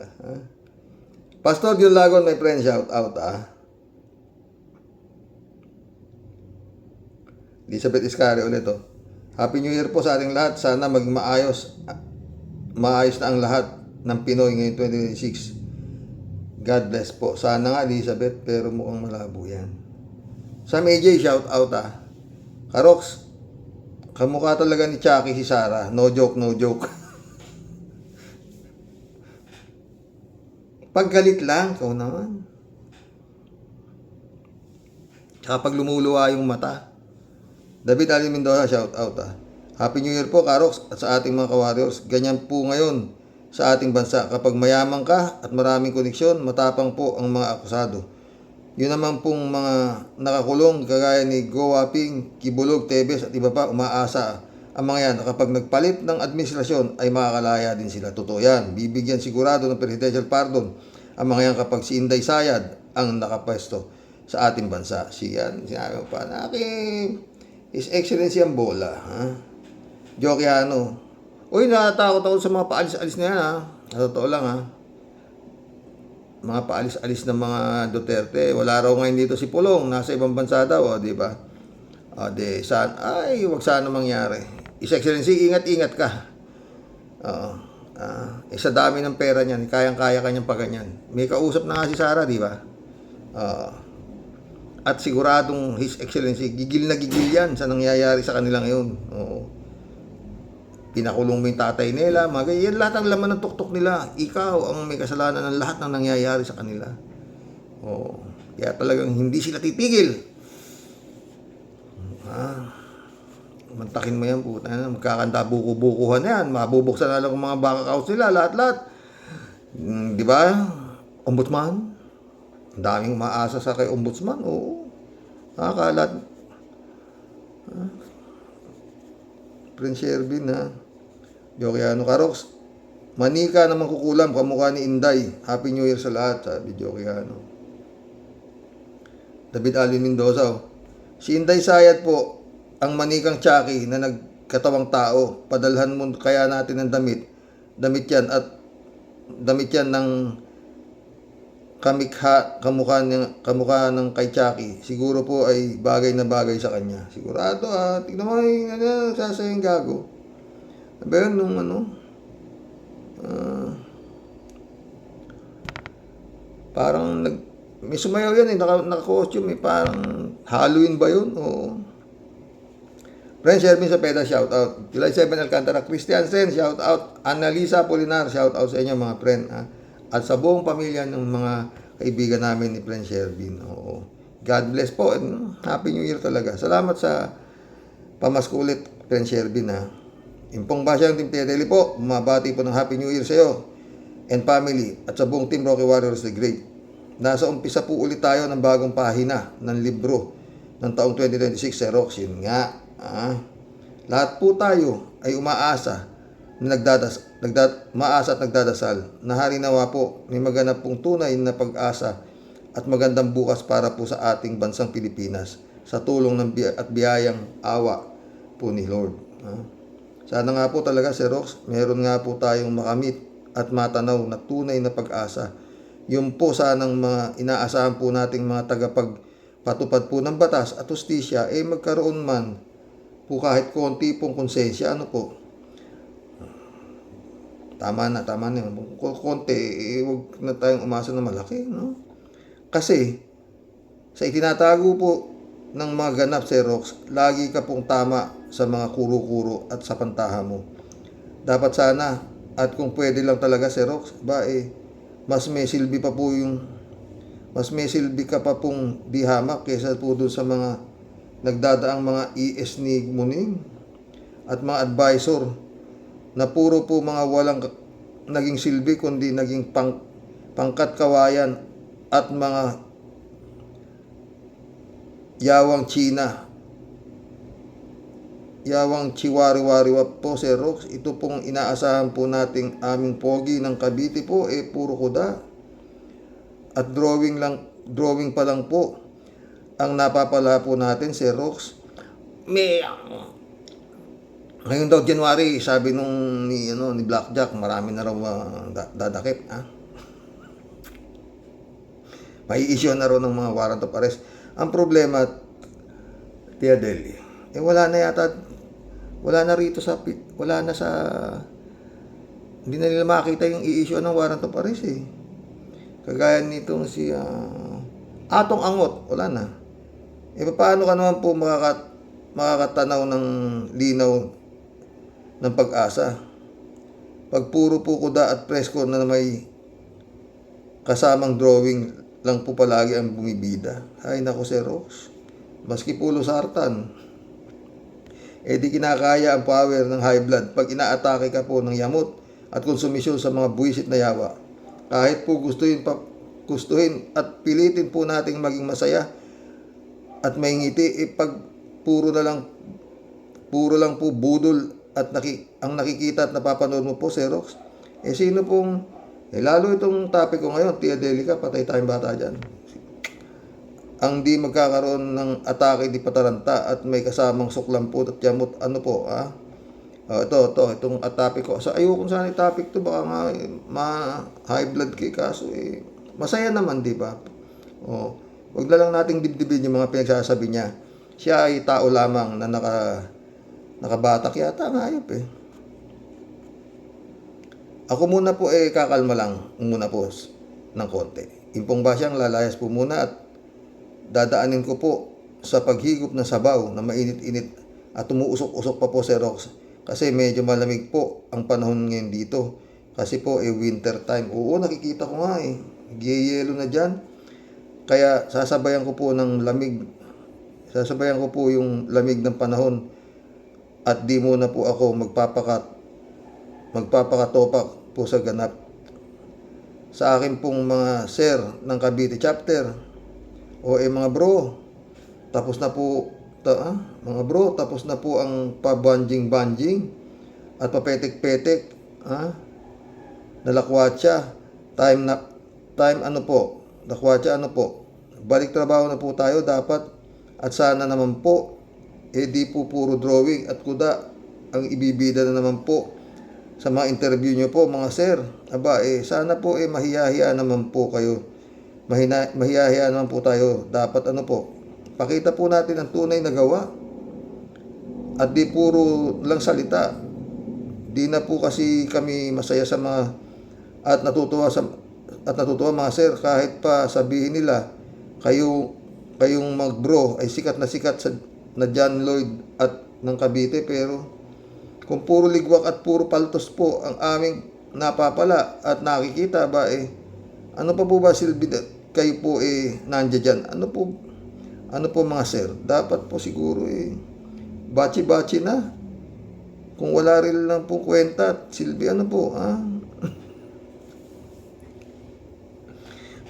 Pastor John Lagon, my friend, shout out, Elizabeth Iscari ulit, oh. Happy New Year po sa ating lahat. Sana maging maayos na ang lahat ng Pinoy ngayon 2026. God bless po. Sana nga, Elizabeth, pero mukhang malabo yan. Sam AJ, shout out, Karox, kamukha talaga ni Chucky si Sarah. No joke, no joke. Paggalit lang, ikaw naman. Tsaka pag lumuluwa yung mata. David Ali Mendoza, shout out, Happy New Year po, Karox, at sa ating mga ka-warriors. Ganyan po ngayon sa ating bansa. Kapag mayaman ka at maraming koneksyon, matapang po ang mga akusado. Yun naman pong mga nakakulong, kagaya ni Go Waping, Kibulog, Tebes, at iba pa, umaasa ang mga yan na kapag nagpalit ng administrasyon ay makakalaya din sila. Totoo yan. Bibigyan sigurado ng presidential pardon ang mga yan kapag si Inday Sayad ang nakapwesto sa ating bansa. Sinabi mo pa, His Excellency ang bola. Ha? Jokiano. Uy, natatakot ako sa mga paalis-alis na yan, ha? Sa totoo lang, ha? Mga paalis-alis ng mga Duterte. Wala raw ngayon dito si Pulong. Nasa ibang bansa daw, di ba? Wag sana mangyari. His Excellency, ingat-ingat ka. Sa dami ng pera niyan, kayang-kaya kanyang paganyan. May kausap na nga si Sara, di ba? At siguradong His Excellency, gigil na gigil yan sa nangyayari sa kanila ngayon. Pinakulong mo yung tatay nila, mga ganyan. Lahat ang laman ng tuktok nila. Ikaw ang may kasalanan ng lahat ng nangyayari sa kanila. Kaya talagang hindi sila titigil. Mantakin mo yan, puta na. Magkakanta buku-bukuhan na yan. Mabubuksan na lang ang mga bank accounts nila. Lahat-lahat. Di ba? Ombudsman. Ang daming umaasa sa kay Ombudsman. Oo. Nakakalat. Prince Ervin, ha? Jokiano Karox. Manika naman kukulam. Kamukha ni Inday. Happy New Year sa lahat, sabi Jokiano. David Alvin Mendoza. Si Inday Sayad po, ang manikang Chucky na nagkatawang tao, padalhan mo kaya natin ng damit. Damit yan ng kamukha ng kay Chucky. Siguro po ay bagay na bagay sa kanya. Sigurado, tignan mo yung sasayang gago. Sabi yun nung parang may sumayaw yan naka-costume parang Halloween ba yun? Oo. Friends, Shermin Sapeda, shout out. July 7 Alcantara, Christiansen, shout out. Annalisa Polinar, shout out sa inyo mga friend. At sa buong pamilya ng mga kaibigan namin ni Friend Shervin. Oo. God bless po. Happy New Year talaga. Salamat sa pamasko ulit, Friend Shervin. Impong Basyang Team Tedeli po. Bumabati po ng Happy New Year sa iyo and family at sa buong Team Rocky Warriors the Great. Nasa umpisa po ulit tayo ng bagong pahina ng libro ng taong 2026 sa Rox. Yun nga. Lahat po tayo ay umaasa at nagdadasal na harinawa po may maganap pong tunay na pag-asa at magandang bukas para po sa ating bansang Pilipinas sa tulong at biyayang awa po ni Lord. Sana nga po talaga, Sir Rox, meron nga po tayong makamit at matanaw na tunay na pag-asa. Yung po sanang mga inaasahan po nating mga tagapagpatupad po ng batas at hustisya magkaroon man po kahit konti pong konsensya, tama na yun. Konti, huwag na tayong umasa na malaki, no? Kasi, sa itinatago po ng mga ganap, Sir Rox, lagi ka pong tama sa mga kuro-kuro at sa pantaha mo. Dapat sana, at kung pwede lang talaga, Sir Rox, mas may silbi ka pa pong di hamak kaysa po doon sa mga nagdadaang mga ES ni Muning at mga advisor na puro po mga walang naging silbi kundi naging pangkat kawayan at mga yawang China, yawang chiwari-wariwap po, Sir Rox. Ito pong inaasahan po nating aming pogi ng Cavite po puro kuda at drawing pa lang po ang napapala po natin, Sir Rox. Ngayon daw January, sabi ni Blackjack, marami na raw dadakip, may issue na raw ng mga warrant of arrest. Ang problema, Tia Deli, wala na hindi na nila makita yung i-issue ng warrant of arrest Kagaya nitong si Atong Angot, wala na. Paano ka naman po makakatanaw ng linaw ng pag-asa? Pag puro po kuda at presko na may kasamang drawing lang po palagi ang bumibida. Ay nako, Sir Rox. Maski pulo sartan. Di kinakaya ang power ng high blood pag inaatake ka po ng yamot at konsumisyon sa mga buwisit na yawa. Kahit po gustuhin at pilitin po nating maging masaya at may ngiti, pag puro na lang puro lang po budol at ang nakikita at napapanood mo po, Xerox. Sino pong, lalo itong topic ko ngayon, Tia Delica, patay tayong bata dyan. Ang di magkakaroon ng atake di pataranta at may kasamang suklamput at yamot, ano po, itong topic ko. So, ayoko sana yung topic to, baka nga high blood kay kaso masaya naman, di ba? Wag na lang nating dibdibin yung mga pinagsasabi niya. Siya ay tao lamang na nakabatak yata nga ayop Ako muna po kakalma lang muna po ng konti. Impong ba siyang lalayas po muna at dadaanin ko po sa paghigop ng sabaw na mainit-init at umuusok-usok pa po, Xerox. Kasi medyo malamig po ang panahon ngayon dito. Kasi po winter time. Oo, nakikita ko nga Giyelo na dyan. Kaya sasabayan ko po ng lamig. Sasabayan ko po yung lamig ng panahon. At di muna po ako magpapakatopak po sa ganap. Sa akin pong mga sir ng Cavite chapter o mga bro, tapos na po mga bro, tapos na po ang pabanjing-banjing at papetek-petek nalakwatsa. Lakwatsa balik trabaho na po tayo dapat at sana naman po di po puro drawing at kuda ang ibibida na naman po sa mga interview nyo po, mga sir. Sana po mahiyahiya naman po kayo. Mahiyahiya naman po tayo. Dapat pakita po natin ang tunay na gawa. At di puro lang salita. Di na po kasi kami masaya sa mga at natutuwa mga sir kahit pa sabihin nila kayong mag-bro ay sikat na John Lloyd at ng Cavite, pero kung puro ligwak at puro paltos po ang aming napapala at nakikita ano pa po ba silbi kayo po nandiyan dyan? Ano po mga sir? Dapat po siguro bachi-bachi na. Kung wala rin lang po kwenta at silbi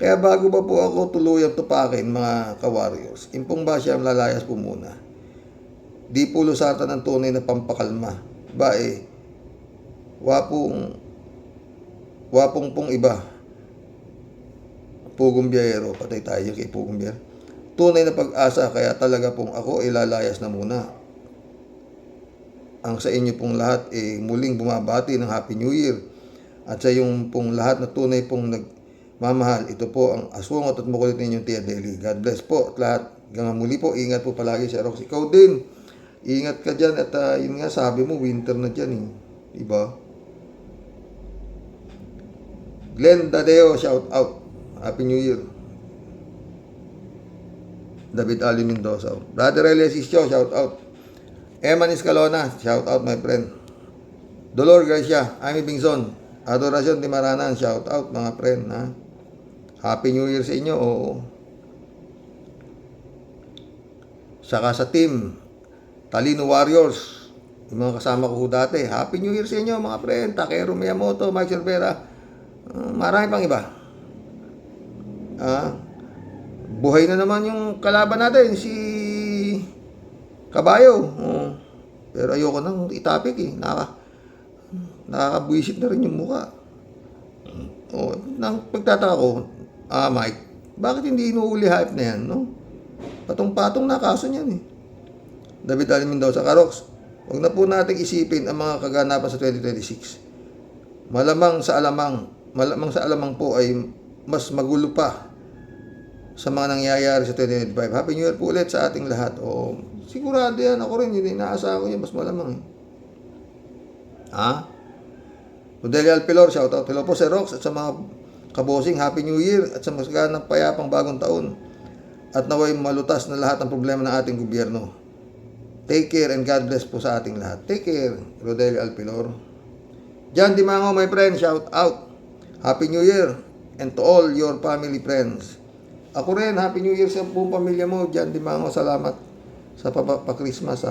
Kaya bago ba po ako tuluyang tupakin mga ka-warriors, impong ba siyang lalayas po muna? Di po lusatan ng tunay na pampakalma. Wapong pong iba. Pugong biyahero, patay tayo kay Pugong Biyahero. Tunay na pag-asa, kaya talaga pong ako lalayas na muna. Ang sa inyo pong lahat muling bumabati ng Happy New Year. At sa yung pong lahat na tunay pong nagmamahal, ito po ang aswongot at makulit ninyong Tia Deli. God bless po at lahat. Hanggang muli po, ingat po palagi, Xerox. Ikaw din. Ingat ka dyan at yun nga sabi mo, winter na dyan Diba? Glenn Dadeo, shout out. Happy New Year. David Ali Mendoza. Brother Elias Isyo, shout out. Eman Escalona, shout out my friend. Dolor Garcia, Amy Bingson. Adoracion Dimaranan, shout out mga friend. Happy New Year sa inyo. Oo. Saka sa team Talino Warriors, yung mga kasama ko dati. Happy New Year sa inyo mga friend. Takeru Miyamoto, Mike Cervera. Marami pang iba. Buhay na naman yung kalaban natin, si Kabayo. Pero ayoko nang itapik nakakabwisit na rin yung mukha. Nang pagtataka ko, Mike, bakit hindi inuuli hype na yan, no? Patong-patong na kaso niyan David Ali Mendoza, Karox, huwag na po nating isipin ang mga kaganapan sa 2026. Malamang sa alamang po ay mas magulo pa sa mga nangyayari sa 2025. Happy New Year po ulit sa ating lahat. Sigurado yan. Ako rin, yun inaasahan ko yan. Mas malamang Rodelio Alpilor, shoutout. Hello po, Sir Rox, at sa mga kabosing, Happy New Year at sa masaganang payapang bagong taon. At naway malutas na lahat ng problema ng ating gobyerno. Take care and God bless po sa ating lahat. Take care, Rodelio Alpilor. John Dimango, my friend, shout out. Happy New Year and to all your family friends. Ako rin, Happy New Year sa buong pamilya mo. John Dimango, salamat sa pa-Christmas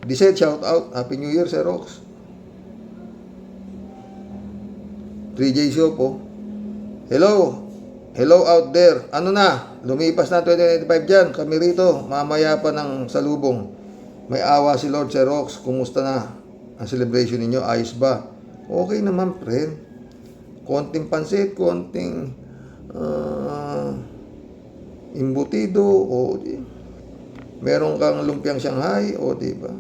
Diset, shout out. Happy New Year, Sir Rox. 3J Show po. Hello out there. Ano na? Lumipas na 2095 dyan. Kami rito, mamaya pa ng salubong. May awa si Lord Sir Rox. Kumusta na ang celebration ninyo? Ayos ba? Okay naman, friend. Konting pansit, konting imbutido, meron kang lumpiang Shanghai, diba?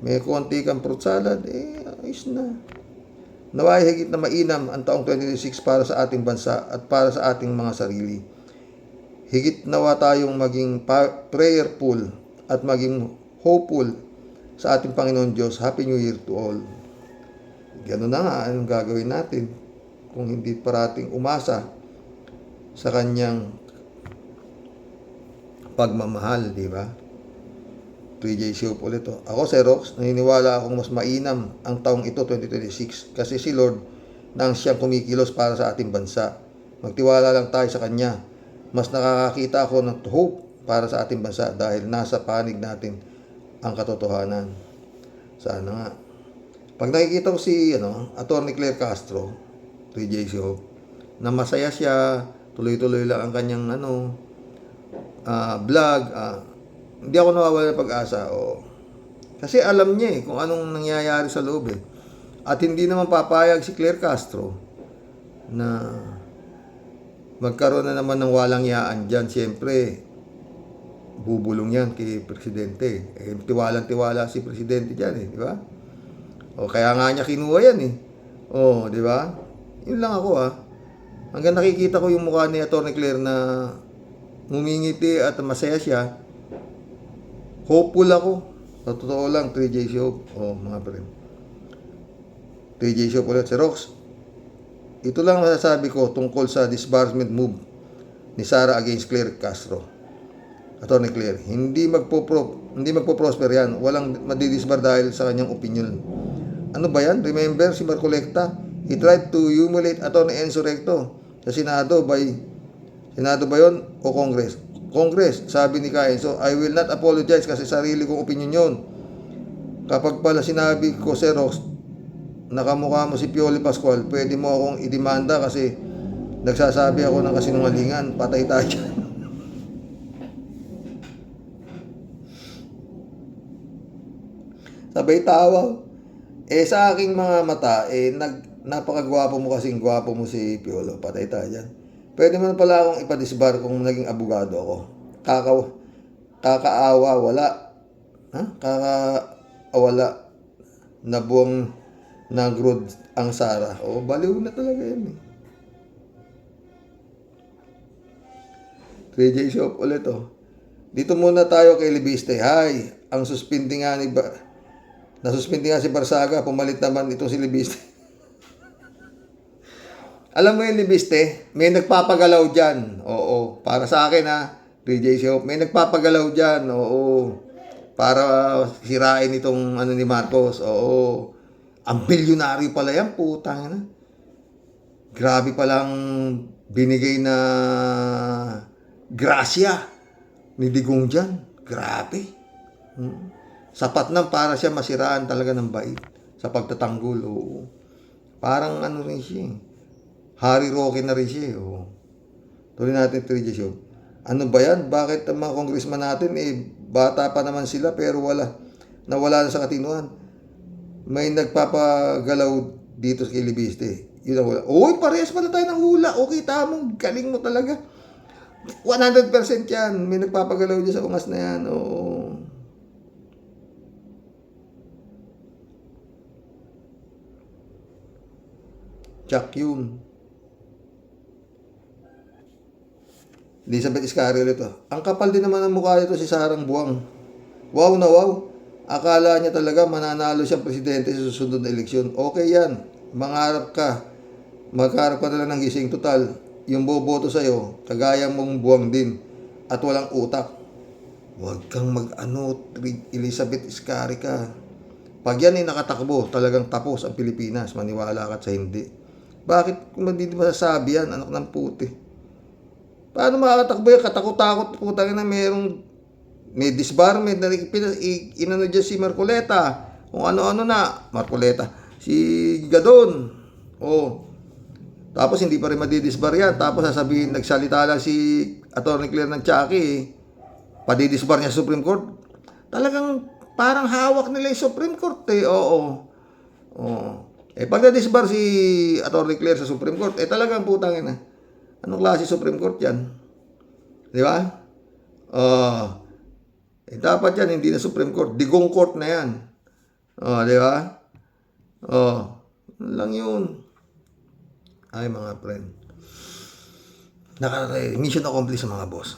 May konti kang fruit salad, ayos na. Naway higit na mainam ang taong 2026 para sa ating bansa at para sa ating mga sarili. Higit nawa tayong maging prayerful at maging hopeful sa ating Panginoon Diyos. Happy New Year to all. Ganun na nga, anong gagawin natin kung hindi parating umasa sa kanyang pagmamahal, di ba? 3J Show ulit to. Ako, Sir Rox, naniniwala akong mas mainam ang taong ito, 2026, kasi si Lord na ang siyang kumikilos para sa ating bansa. Magtiwala lang tayo sa Kanya. Mas nakakakita ako ng hope para sa ating bansa dahil nasa panig natin ang katotohanan. Sana nga. Pag nakikita ko si Atty. Claire Castro, 3J Show, na masaya siya, tuloy-tuloy lang ang kanyang vlog, hindi ako nawawala ng pag-asa. Kasi alam niya kung anong nangyayari sa loob At hindi naman papayag si Claire Castro na magkaroon na naman ng walang yaan dyan. Siyempre, bubulong yan kay Presidente. Tiwalang-tiwala si Presidente dyan di ba? Kaya nga niya kinuha yan di ba? Yun lang ako Hanggang nakikita ko yung mukha ni Atty. Claire na ngumingiti at masaya siya, hopeful ako. Sa totoo lang, 3J Show. Mga friend. 3J Show ulit. Si Rox, ito lang masasabi ko tungkol sa disbarment move ni Sara against Claire Castro. Atty. Claire, hindi magpo-prosper yan. Walang madidisbar dahil sa kanyang opinion. Ano ba yan? Remember si Marcolecta? He tried to humiliate Atty. Enzo Recto sa Senado ba yun o Congress? Congress, sabi ni Enzo, I will not apologize kasi sarili kong opinion yun. Kapag pala sinabi ko, Sir Rox, nakamukha mo si Pioli Pascual, pwede mo akong idemanda kasi nagsasabi ako ng kasinungalingan, patay tayo dyan. Sabay tawa. Sa aking mga mata, napakagwapo mo kasing gwapo mo si Piolo, patay tayo dyan. Pwede mo na pala akong ipadisbar kung naging abogado ako. Kakaawa, wala. Kakawala. Nabuang nagrod ang Sara. Baliw na talaga yan 3J Shop ulit Dito muna tayo kay Libiste. Hi! Ang nasuspindi nga si Barsaga, pumalit naman itong si Libiste. Alam mo yung Libiste, may nagpapagalaw dyan. Para sa akin 3J Shop, may nagpapagalaw dyan. Para sirain itong ni Marcos. Ang bilyonaryo pala yan, putang na. Grabe palang binigay na grasya ni Digong dyan. Grabe. Sapat nang para siya masiraan talaga ng bait sa pagtatanggol. Parang rin siya Harry Roque na rin siya Tuloy natin 3J Show. Ano ba yan? Bakit ang mga congressman natin bata pa naman sila pero nawala na sa katinuan. May nagpapagalaw dito kay Libiste. Yun ang hula. Parehas pala tayo ng hula. Okay, tamang galing mo talaga. 100% yan. May nagpapagalaw dyan sa ungas na yan. Chuck yun. Elizabeth Iscario ito. Ang kapal din naman ang mukha nito si Sarang Buwang. Wow na wow. Akala niya talaga mananalo siyang presidente sa susunod na eleksyon. Okay yan. Magharap ka na lang ng gising total. Yung boboto sa'yo, kagaya mong Buwang din. At walang utak. Huwag kang Elizabeth Iscario ka. Pag yan nakatakbo, talagang tapos ang Pilipinas. Maniwala ka sa hindi. Bakit kung hindi masasabi yan, anak ng puti? Paano makakatakbo yan? Katakot-takot putang na may disbarment na inano dyan si Marcoleta. Kung ano-ano na. Marcoleta. Si Gadon. Tapos hindi pa rin madidisbar yan. Tapos sasabihin, nagsalita lang si Atty. Claire ng Chucky. Padidisbar niya sa Supreme Court. Talagang parang hawak nila yung Supreme Court eh. Oo. Oo. Eh, pag na-disbar si Atty. Claire sa Supreme Court, eh talagang putangin na. Anong klase Supreme Court yan? Di ba? Eh, dapat yan, hindi na Supreme Court. Digong Court na yan. Di ba? Ano lang yun. Ay, mga friend. Mission accomplished sa mga boss.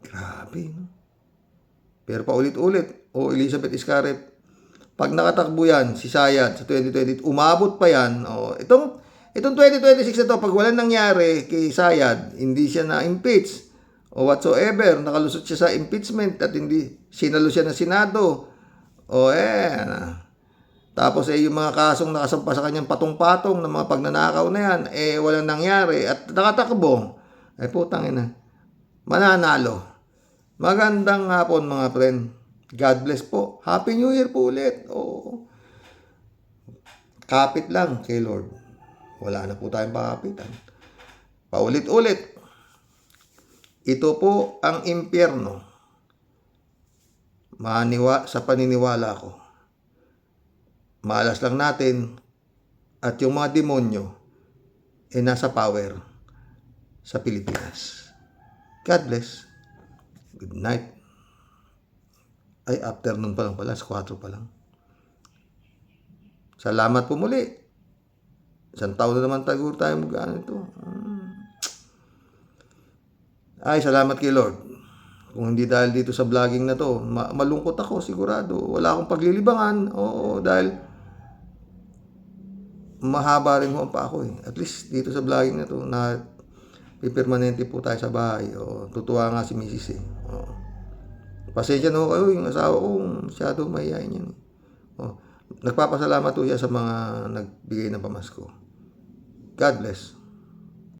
Grabe, no? Pero paulit-ulit. Elizabeth Iscaret, pag nakatakbo yan, si Sayad sa 2020, umabot pa yan. Itong 2026 na to, pag walang nangyari kay Sayad, hindi siya na-impeach o whatsoever, nakalusot siya sa impeachment at hindi sinalo siya ng Senado. Tapos yung mga kasong nakasampa sa kanyang patong-patong ng mga pagnanakaw na yan, walang nangyari at nakatakbo. Putang ina. Mananalo. Magandang hapon mga friend. God bless po. Happy New Year po ulit. Kapit lang kay Lord. Wala na po tayong pakapitan. Paulit-ulit. Ito po ang impyerno. Sa paniniwala ko. Maalas lang natin at yung mga demonyo nasa power sa Pilipinas. God bless. Good night. Ay, afternoon pa lang pala. 4 pa lang. Salamat po muli. Isang taon na naman tayo mag-ano ito. Ay, salamat kay Lord. Kung hindi dahil dito sa vlogging na to, malungkot ako sigurado. Wala akong paglilibangan. Dahil mahaba rin ho pa ako eh. At least dito sa vlogging na to, na pipermanente po tayo sa bahay. Tutuwa nga si Mrs. eh. Pasensya na ho kayo, yung asawa ko, masyado mahihayin yan. Nagpapasalamat po siya sa mga nagbigay ng pamasko. God bless.